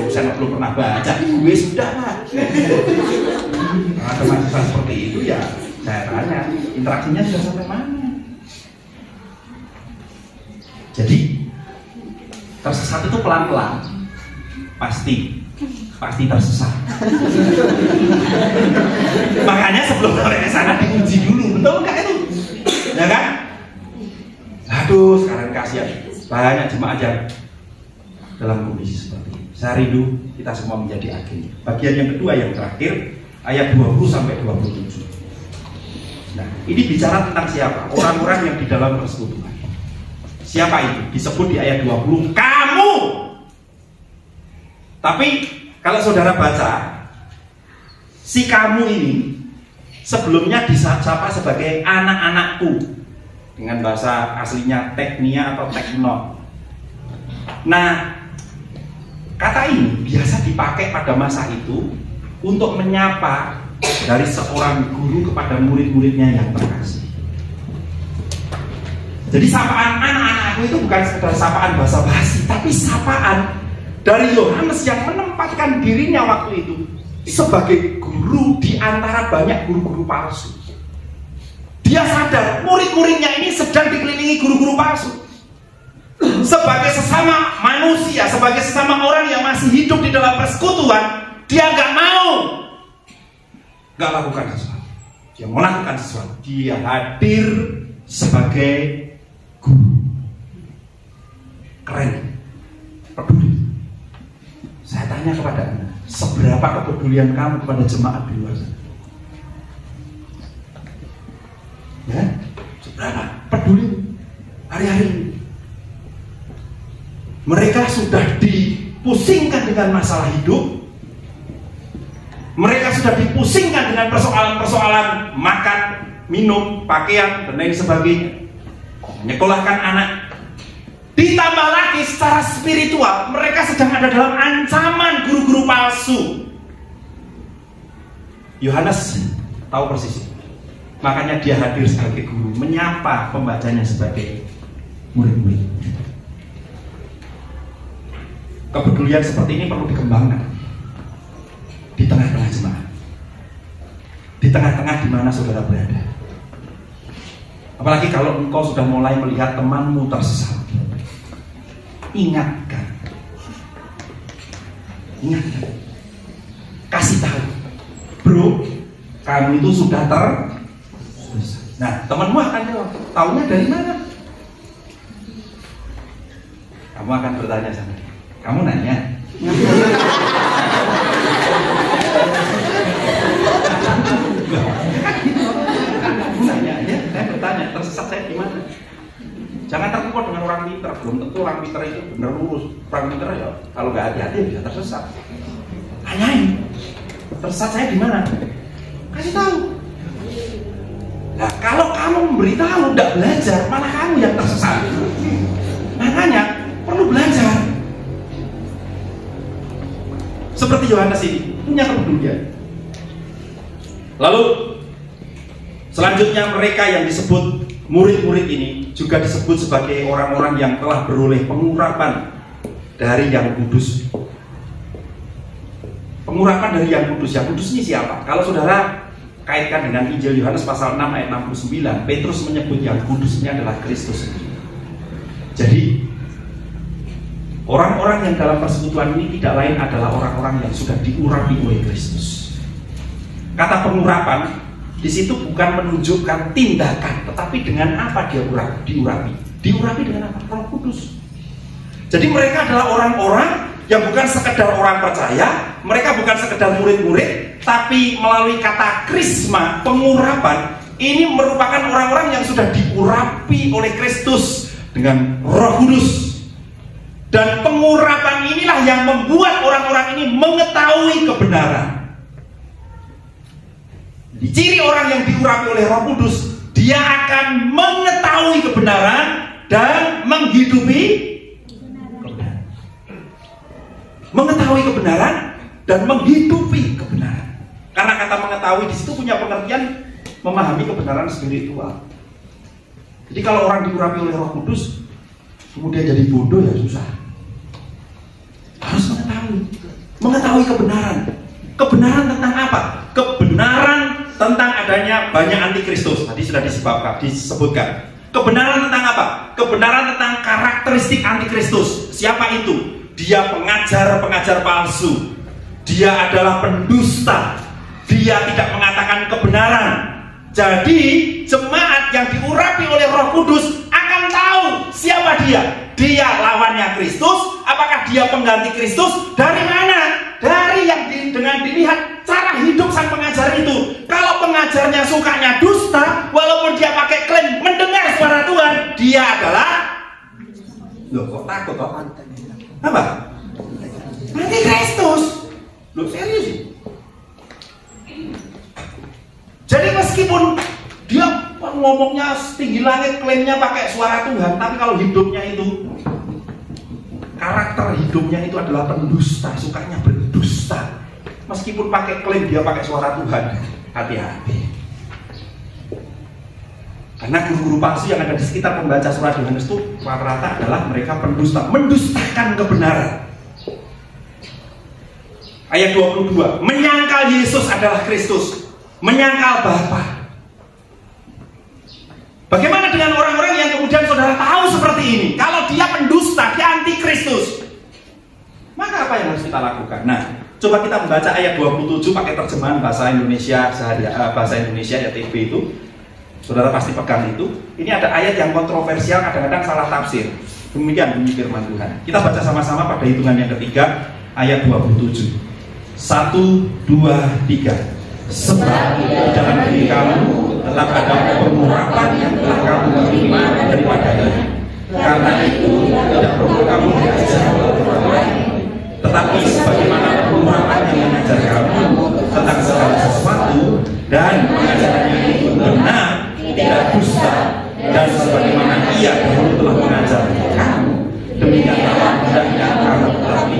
Dosen belum pernah baca. Gue sudah Pak. Ada mahasiswa seperti itu ya, saya tanya, interaksinya sudah sampai mana? Jadi tersesat itu pelan-pelan, pasti tersesat. Makanya sebelum sampai ke sana diuji dulu, betul nggak itu? Ya kan? Aduh, sekarang kasihan banyak jemaat yang dalam kondisi seperti ini. Saya rindu kita semua menjadi agen. Bagian yang kedua, yang terakhir, ayat 20 sampai 27. Nah, ini bicara tentang siapa? Orang-orang yang di dalam persekutuan. Siapa itu? Disebut di ayat 20, kamu. Tapi Kalau saudara baca, si kamu ini sebelumnya disapa sebagai anak-anakku, dengan bahasa aslinya teknia atau teknon. Nah, kata ini biasa dipakai pada masa itu untuk menyapa dari seorang guru kepada murid-muridnya yang terkasih. Jadi sapaan anak-anakku itu bukan sekedar sapaan basa-basi, tapi sapaan dari Yohanes yang menempatkan dirinya waktu itu sebagai guru di antara banyak guru-guru palsu. Dia sadar murid-muridnya ini sedang dikelilingi guru-guru palsu. Sebagai sesama manusia, sebagai sesama orang yang masih hidup di dalam persekutuan, dia nggak lakukan sesuatu. Dia melakukan sesuatu. Dia hadir sebagai guru. Keren, peduli. Saya tanya kepada Anda, seberapa kepedulian kamu kepada jemaat di luar sana? Ya, seberapa peduli hari-hari ini? Mereka sudah dipusingkan dengan masalah hidup. Mereka sudah dipusingkan dengan persoalan-persoalan makan, minum, pakaian, dan lain sebagainya. Menyekolahkan anak. Ditambah lagi secara spiritual, mereka sedang ada dalam ancaman guru-guru palsu. Yohanes tahu persis. Makanya dia hadir sebagai guru, menyapa pembacanya sebagai murid-murid. Kepedulian seperti ini perlu dikembangkan di tengah-tengah jemaat, di tengah-tengah di mana saudara berada. Apalagi kalau engkau sudah mulai melihat temanmu tersesat, ingatkan, kasih tahu, bro, kamu itu sudah tersesat. Nah, temanmu akan jawab, taunya dari mana? Kamu akan bertanya sama dia. Kamu nanya. Kamu nanya aja, saya bertanya, tersesat saya di mana? Jangan terpukul dengan orang pintar. Belum tentu orang pintar itu benar lurus. Orang pintar ya, kalau nggak hati-hati bisa tersesat. Tanyain, tersesat saya di mana? Kasih tahu. Nah, kalau kamu memberitahu, tidak belajar, malah kamu yang tersesat. Makanya perlu belajar. Seperti Yohanes ini punya kepedulian. Lalu selanjutnya mereka yang disebut murid-murid ini juga disebut sebagai orang-orang yang telah beroleh pengurapan dari Yang Kudus. Pengurapan dari Yang Kudus. Yang Kudus ini siapa? Kalau saudara kaitkan dengan Injil Yohanes pasal 6 ayat 69, Petrus menyebut Yang Kudus ini adalah Kristus. Jadi orang-orang yang dalam persekutuan ini tidak lain adalah orang-orang yang sudah diurapi oleh Kristus. Kata pengurapan di situ bukan menunjukkan tindakan, tetapi dengan apa dia diurapi. Diurapi dengan apa? Roh Kudus. Jadi mereka adalah orang-orang yang bukan sekedar orang percaya, mereka bukan sekedar murid-murid, tapi melalui kata krisma, pengurapan, ini merupakan orang-orang yang sudah diurapi oleh Kristus dengan Roh Kudus. Dan pengurapan inilah yang membuat orang-orang ini mengetahui kebenaran. Di ciri orang yang diurapi oleh Roh Kudus, dia akan mengetahui kebenaran dan menghidupi kebenaran. Mengetahui kebenaran dan menghidupi kebenaran. Karena kata mengetahui di situ punya pengertian memahami kebenaran spiritual. Jadi kalau orang diurapi oleh Roh Kudus kemudian jadi bodoh ya susah. Harus mengetahui kebenaran. Kebenaran tentang apa? Kebenaran tentang adanya banyak antikristus. Tadi sudah disebutkan. Kebenaran tentang apa? Kebenaran tentang karakteristik antikristus. Siapa itu? Dia pengajar-pengajar palsu. Dia adalah pendusta. Dia tidak mengatakan kebenaran. Jadi jemaat yang diurapi oleh Roh Kudus akan tahu siapa dia. Dia lawannya Kristus. Apakah dia pengganti Kristus? Dari mana? Dari yang dengan dilihat cara hidup sang pengajar itu. Kalau pengajarnya sukanya dusta, walaupun dia pakai klaim mendengar suara Tuhan, dia adalah loh kok takut kok? Apa? Anti Kristus.
Meskipun dia ngomongnya setinggi langit, klaimnya pakai suara Tuhan, tapi kalau hidupnya itu, karakter hidupnya itu adalah pendusta, sukanya berdusta. Meskipun pakai klaim dia pakai suara Tuhan, hati-hati. Karena guru-guru palsu yang ada di sekitar pembaca surat Yohanes itu rata-rata adalah mereka pendusta, mendustakan kebenaran. Ayat 22, menyangkal Yesus adalah Kristus, menyangkal Bapa. Bagaimana dengan orang-orang yang kemudian saudara tahu seperti ini? Kalau dia pendusta, dia anti Kristus, maka apa yang harus kita lakukan? Nah, coba kita membaca ayat 27 pakai terjemahan bahasa Indonesia bahasa Indonesia ya TB itu. Saudara pasti pegang itu. Ini ada ayat yang kontroversial, kadang-kadang salah tafsir. Demikian bunyi firman Tuhan. Kita baca sama-sama pada hitungan yang ketiga, ayat 27. 1, 2, 3. Sebab di dalam diri kamu telah ada pengurapan yang telah kamu terima daripadanya. Karena itu tidak perlu kamu diajar orang lain, tetapi sebagaimana pengurapan yang mengajar kamu tentang segala sesuatu dan pengajarannya itu benar, tidak dusta, dan sebagaimana ia dahulu telah mengajar kamu, demikianlah hendaknya kamu tetapi.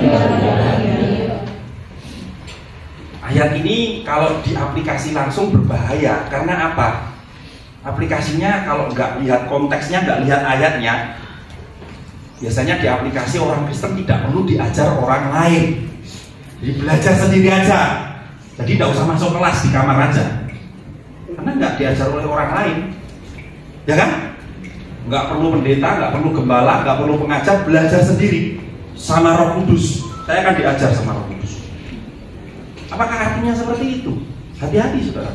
Ayat ini kalau diaplikasi langsung berbahaya. Karena apa? Aplikasinya kalau nggak lihat konteksnya, nggak lihat ayatnya, biasanya di aplikasi orang Kristen tidak perlu diajar orang lain. Jadi belajar sendiri aja. Jadi tidak usah masuk kelas, di kamar aja. Karena nggak diajar oleh orang lain, ya kan? Nggak perlu pendeta, nggak perlu gembala, nggak perlu pengajar, belajar sendiri sama Roh Kudus. Saya akan diajar sama Roh Kudus. Apakah artinya seperti itu? Hati-hati saudara.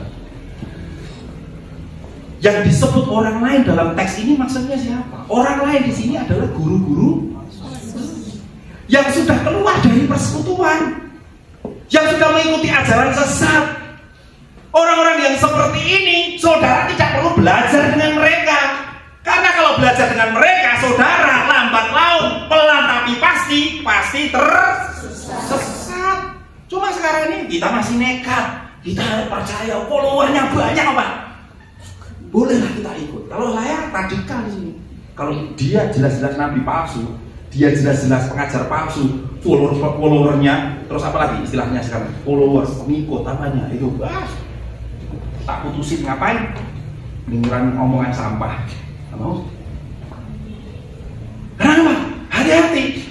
Yang disebut orang lain dalam teks ini maksudnya siapa? Orang lain di sini adalah guru-guru yang sudah keluar dari persekutuan, yang sudah mengikuti ajaran sesat. Orang-orang yang seperti ini, saudara tidak perlu belajar dengan mereka. Karena kalau belajar dengan mereka, saudara lambat laun, pelan tapi pasti tersesat. Cuma sekarang ini kita masih nekat, kita harus percaya, followernya banyak Pak. Bolehlah kita ikut. Kalau saya radikal di sini. Kalau dia jelas-jelas nabi palsu, dia jelas-jelas pengajar palsu, followernya, terus apa lagi istilahnya sekarang? Followers, pengikut apanya itu? Tak putusin ngapain? Dengeran omongan sampah. Mau? Kenapa? Hati-hati.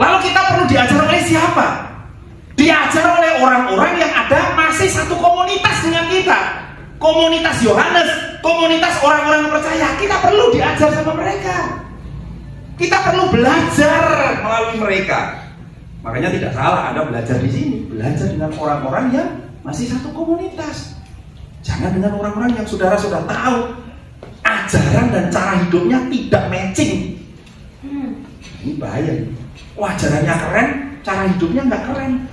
Lalu kita perlu diajar oleh siapa? Diajar oleh orang-orang yang ada masih satu komunitas dengan kita. Komunitas Yohanes, komunitas orang-orang percaya. Kita perlu diajar sama mereka. Kita perlu belajar melalui mereka. Makanya tidak salah Anda belajar di sini. Belajar dengan orang-orang yang masih satu komunitas. Jangan dengan orang-orang yang saudara sudah tahu ajaran dan cara hidupnya tidak matching. Ini bahaya. Ajarannya keren, cara hidupnya nggak keren.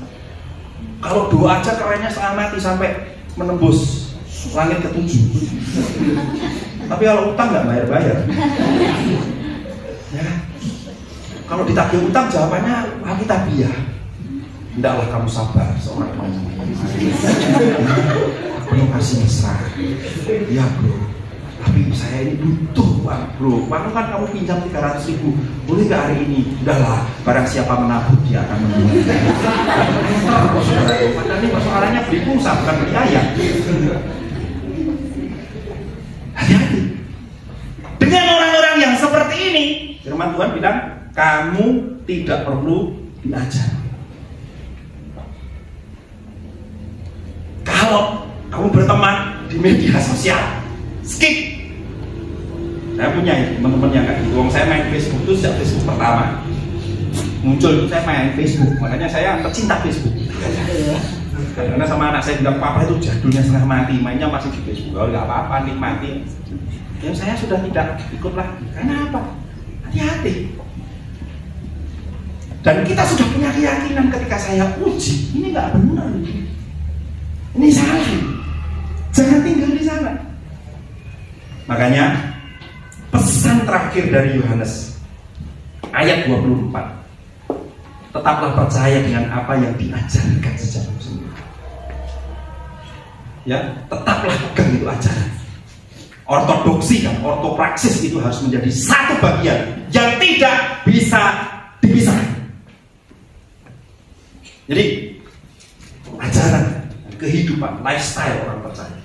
Kalau doa aja kerennya setengah mati sampai menembus langit ke-7. Tapi kalau utang nggak bayar-bayar. Ya. Kalau ditagih utang jawabannya Alkitabiah. Hendaklah kamu sabar seorang teman. Penuh kasih mesra. Ya bro. Tapi saya ini butuh uang bro. Waktu kan kamu pinjam 300.000, boleh gak hari ini? Udahlah, barang siapa menabur dia akan menuai. Padahal ini persoalannya beli pulsa bukan beli ayam. Hati-hati. Dengan orang-orang yang seperti ini, firman Tuhan bilang, kamu tidak perlu diajar. Kalau kamu berteman di media sosial, skip. Saya punya teman-teman yang kayak gitu. Saya main Facebook itu sejak Facebook pertama muncul itu saya main Facebook. Makanya saya pecinta Facebook. Karena sama anak saya bilang papa itu jadulnya setengah mati, mainnya masih di Facebook. Oh nggak apa-apa, nikmati. Yang saya sudah tidak ikut lagi. Karena apa? Hati-hati. Dan kita sudah punya keyakinan ketika saya uji ini nggak benar, ini salah. Jangan tinggal di sana. Makanya pesan terakhir dari Yohanes ayat 24, tetaplah percaya dengan apa yang diajarkan sejak musim. ya tetaplah pegang itu ajaran. Ortodoksi dan ortopraksis itu harus menjadi satu bagian yang tidak bisa dipisahkan. Jadi ajaran, kehidupan, lifestyle orang percaya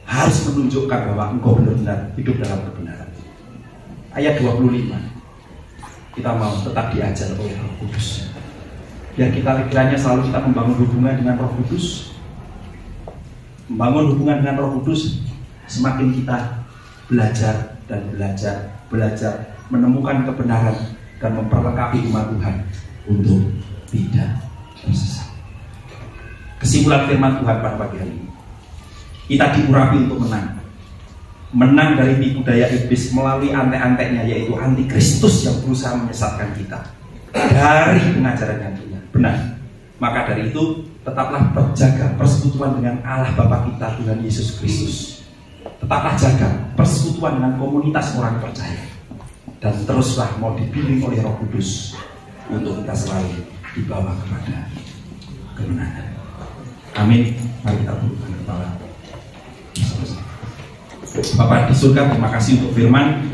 harus menunjukkan bahwa engkau benar-benar hidup dalam kebenaran. Ayat 25, kita mau tetap diajar oleh Roh Kudus. Biar kita kiranya selalu kita membangun hubungan dengan Roh Kudus. Membangun hubungan dengan Roh Kudus, semakin kita belajar dan belajar menemukan kebenaran dan memperlengkapi umat Tuhan untuk tidak tersesat. Kesimpulan firman Tuhan pada pagi hari ini, kita diurapi untuk menang dari tipu daya iblis melalui antek-anteknya, yaitu antikristus yang berusaha menyesatkan kita dari pengajaran yang benar. Maka dari itu tetaplah berjaga persekutuan dengan Allah Bapa kita, Tuhan Yesus Kristus. Tetaplah jaga persekutuan dengan komunitas orang percaya, dan teruslah mau dibimbing oleh Roh Kudus untuk kita selalu dibawa kepada kemenangan. Amin. Mari kita tundukkan kepala. Bapak di surga, terima kasih untuk firman.